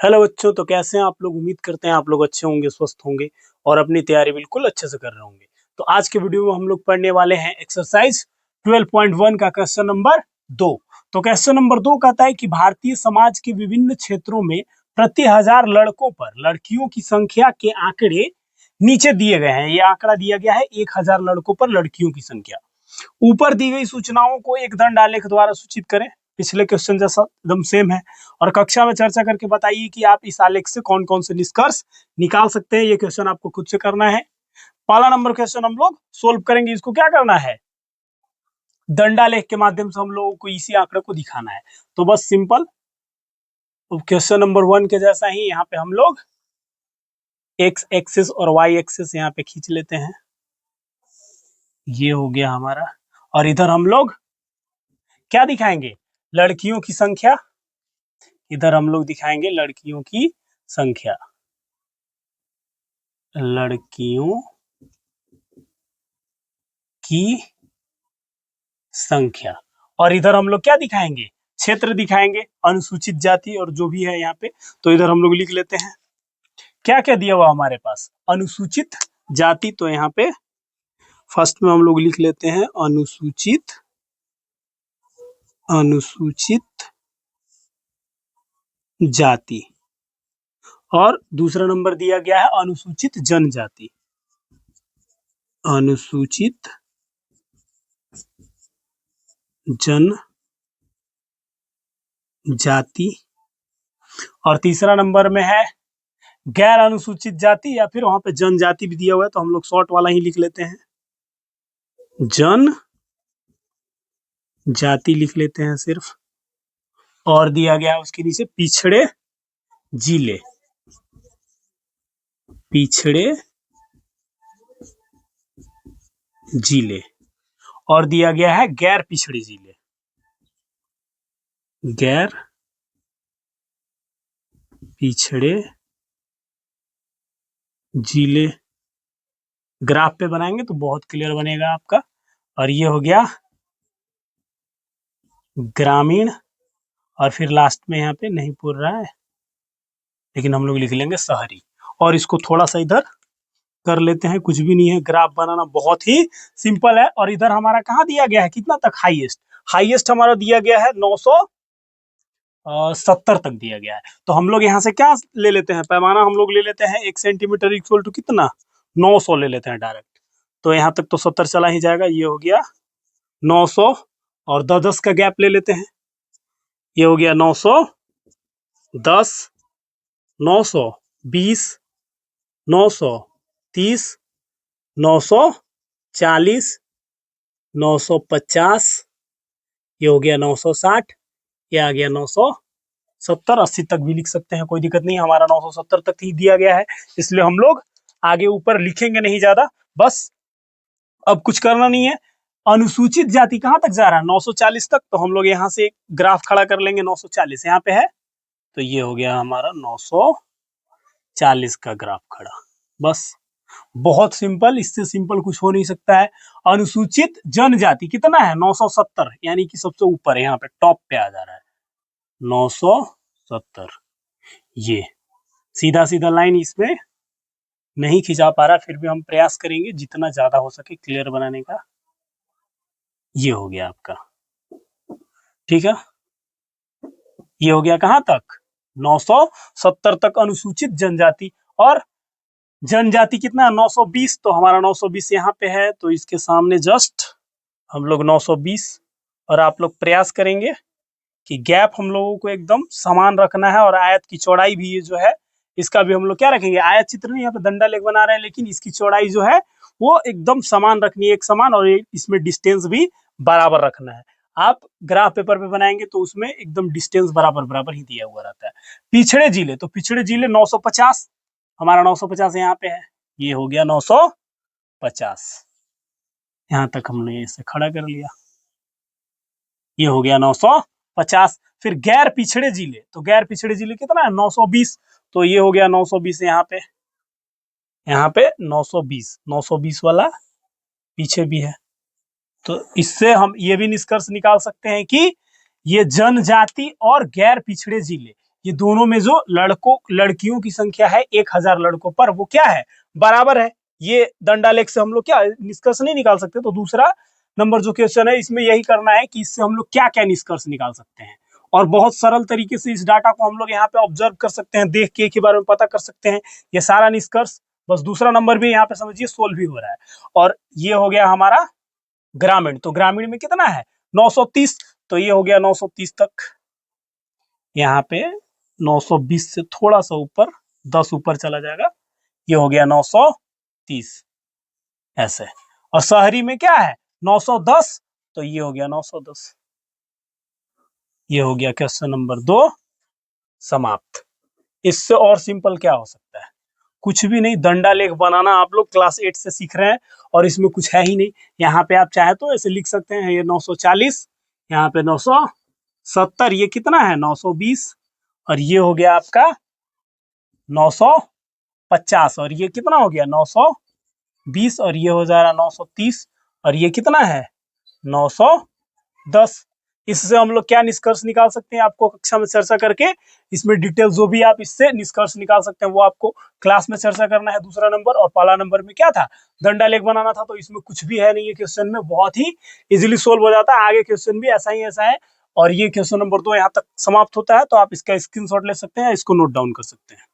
Hello बच्चों, तो कैसे हैं आप लोग। उम्मीद करते हैं आप लोग अच्छे होंगे, स्वस्थ होंगे और अपनी तैयारी बिल्कुल अच्छे से कर रहे होंगे। तो आज के वीडियो में हम लोग पढ़ने वाले हैं एक्सरसाइज 12.1 का क्वेश्चन नंबर 2। तो क्वेश्चन नंबर 2 कहता है कि भारतीय समाज के विभिन्न क्षेत्रों में प्रति 1000 लड़कों पर लड़कियों की संख्या के आंकड़े नीचे दिए गए हैं। ये आंकड़ा दिया गया है 1000 लड़कों पर लड़कियों की संख्या। ऊपर दी गई सूचनाओं को एक दंड आलेख द्वारा सूचित करें। पिछले क्वेश्चन जैसा एकदम सेम है। और कक्षा में चर्चा करके बताइए कि आप इस आलेख से कौन कौन से निष्कर्ष निकाल सकते हैं। ये क्वेश्चन आपको खुद से करना है। पहला नंबर क्वेश्चन हम लोग सोल्व करेंगे। इसको क्या करना है, दंडालेख के माध्यम से हम लोगों को इसी आंकड़े को दिखाना है। तो बस सिंपल क्वेश्चन नंबर 1 के जैसा ही यहाँ पे हम लोग एक्स एक्सिस और वाई एक्सिस यहाँ पे खींच लेते हैं। ये हो गया हमारा। और इधर हम लोग क्या दिखाएंगे, लड़कियों की संख्या। इधर हम लोग दिखाएंगे लड़कियों की संख्या, लड़कियों की संख्या। और इधर हम लोग क्या दिखाएंगे, क्षेत्र दिखाएंगे, अनुसूचित जाति और जो भी है यहाँ पे। तो इधर हम लोग लिख लेते हैं क्या क्या दिया हुआ हमारे पास, अनुसूचित जाति। तो यहाँ पे फर्स्ट में हम लोग लिख लेते हैं अनुसूचित जाति। और दूसरा नंबर दिया गया है अनुसूचित जनजाति, अनुसूचित जनजाति। और तीसरा नंबर में है गैर अनुसूचित जाति, या फिर वहां पे जनजाति भी दिया हुआ है तो हम लोग शॉर्ट वाला ही लिख लेते हैं, जन जाति लिख लेते हैं सिर्फ। और दिया गया है उसके नीचे पिछड़े जिले, पिछड़े जिले। और दिया गया है गैर पिछड़े जिले, गैर पिछड़े जिले। ग्राफ पे बनाएंगे तो बहुत क्लियर बनेगा आपका। और ये हो गया ग्रामीण। और फिर लास्ट में यहाँ पे नहीं पूर रहा है लेकिन हम लोग लिख लेंगे शहरी। और इसको थोड़ा सा इधर कर लेते हैं, कुछ भी नहीं है। ग्राफ बनाना बहुत ही सिंपल है। और इधर हमारा कहाँ दिया गया है, कितना तक हाईएस्ट, हाईएस्ट हमारा दिया गया है 970 तक दिया गया है। तो हम लोग यहाँ से क्या ले लेते हैं, पैमाना हम लोग ले लेते हैं 1 सेंटीमीटर इक्वल टू कितना, 900 ले लेते हैं डायरेक्ट। तो यहाँ तक तो 70 चला ही जाएगा। ये हो गया 900 और 10 का गैप ले लेते हैं। ये हो गया 910, 920, 930, 940, 950, ये हो गया 960, ये आ गया 970। 80 तक भी लिख सकते हैं, कोई दिक्कत नहीं। हमारा 970 तक ही दिया गया है, इसलिए हम लोग आगे ऊपर लिखेंगे नहीं ज्यादा। बस अब कुछ करना नहीं है। अनुसूचित जाति कहां तक जा रहा है, 940 तक। तो हम लोग यहाँ से एक ग्राफ खड़ा कर लेंगे, 940 यहाँ पे है तो ये हो गया हमारा 940 का ग्राफ खड़ा। बस बहुत सिंपल, इससे सिंपल कुछ हो नहीं सकता है। अनुसूचित जनजाति कितना है, 970, यानी कि सबसे ऊपर है, यहाँ पे टॉप पे आ जा रहा है 970। ये सीधा सीधा लाइन इसमें नहीं खिंचा पा रहा, फिर भी हम प्रयास करेंगे जितना ज्यादा हो सके क्लियर बनाने का। ये हो गया आपका, ठीक है। ये हो गया कहां तक, 970 तक अनुसूचित जनजाति। और जनजाति कितना है, 920। तो हमारा 920 यहाँ पे है, तो इसके सामने जस्ट हम लोग 920। और आप लोग प्रयास करेंगे कि गैप हम लोगों को एकदम समान रखना है। और आयत की चौड़ाई भी ये जो है इसका भी हम लोग क्या रखेंगे, आयत चित्र नहीं, यहाँ पे दंडा लेख बना रहे हैं, लेकिन इसकी चौड़ाई जो है वो एकदम समान रखनी है, एक समान। और इसमें डिस्टेंस भी बराबर रखना है। आप ग्राफ पेपर पे बनाएंगे तो उसमें एकदम डिस्टेंस बराबर बराबर ही दिया हुआ रहता है। पिछड़े जिले, तो पिछड़े जिले 950, हमारा 950 यहाँ पे है। ये हो गया 950, यहाँ तक हमने इसे खड़ा कर लिया। ये हो गया 950। फिर गैर पिछड़े जिले, तो गैर पिछड़े जिले कितना है, 920। तो ये हो गया 920 यहाँ पे, 920 वाला पीछे भी है। तो इससे हम ये भी निष्कर्ष निकाल सकते हैं कि ये जनजाति और गैर पिछड़े जिले, ये दोनों में जो लड़कियों की संख्या है 1000 लड़कों पर, वो क्या है, बराबर है। ये दंडालेख से हम लोग क्या निष्कर्ष नहीं निकाल सकते। तो दूसरा नंबर जो क्वेश्चन है इसमें यही करना है कि इससे हम लोग क्या क्या निष्कर्ष निकाल सकते हैं, और बहुत सरल तरीके से इस डाटा को हम लोग यहाँ पे ऑब्जर्व कर सकते हैं, देख के एक ही बारे में पता कर सकते हैं ये सारा निष्कर्ष। बस दूसरा नंबर भी यहाँ पे समझिए सोल्व भी हो रहा है। और ये हो गया हमारा ग्रामीण। तो ग्रामीण में कितना है 930, तो ये हो गया 930 तक। यहाँ पे 920 से थोड़ा सा ऊपर 10 ऊपर चला जाएगा, ये हो गया 930 ऐसे। और शहरी में क्या है 910, तो ये हो गया 910। ये हो गया क्वेश्चन नंबर 2 समाप्त। इससे और सिंपल क्या हो सकता है, कुछ भी नहीं। दंडालेख बनाना आप लोग क्लास 8 से सीख रहे हैं और इसमें कुछ है ही नहीं। यहाँ पे आप चाहे तो ऐसे लिख सकते हैं, ये 940, यहाँ पे 970, ये कितना है 920, और ये हो गया आपका 950, और ये कितना हो गया 920, और ये हो जा रहा 930, और ये कितना है 910। इससे हम लोग क्या निष्कर्ष निकाल सकते हैं, आपको कक्षा में चर्चा करके इसमें डिटेल जो भी आप इससे निष्कर्ष निकाल सकते हैं वो आपको क्लास में चर्चा करना है, दूसरा नंबर। और पहला नंबर में क्या था, दंडालेख बनाना था। तो इसमें कुछ भी है नहीं, ये क्वेश्चन में बहुत ही इजीली सोल्व हो जाता है। आगे क्वेश्चन भी ऐसा ही ऐसा है। और ये क्वेश्चन नंबर 2 यहाँ तक समाप्त होता है। तो आप इसका स्क्रीनशॉट ले सकते हैं, इसको नोट डाउन कर सकते हैं।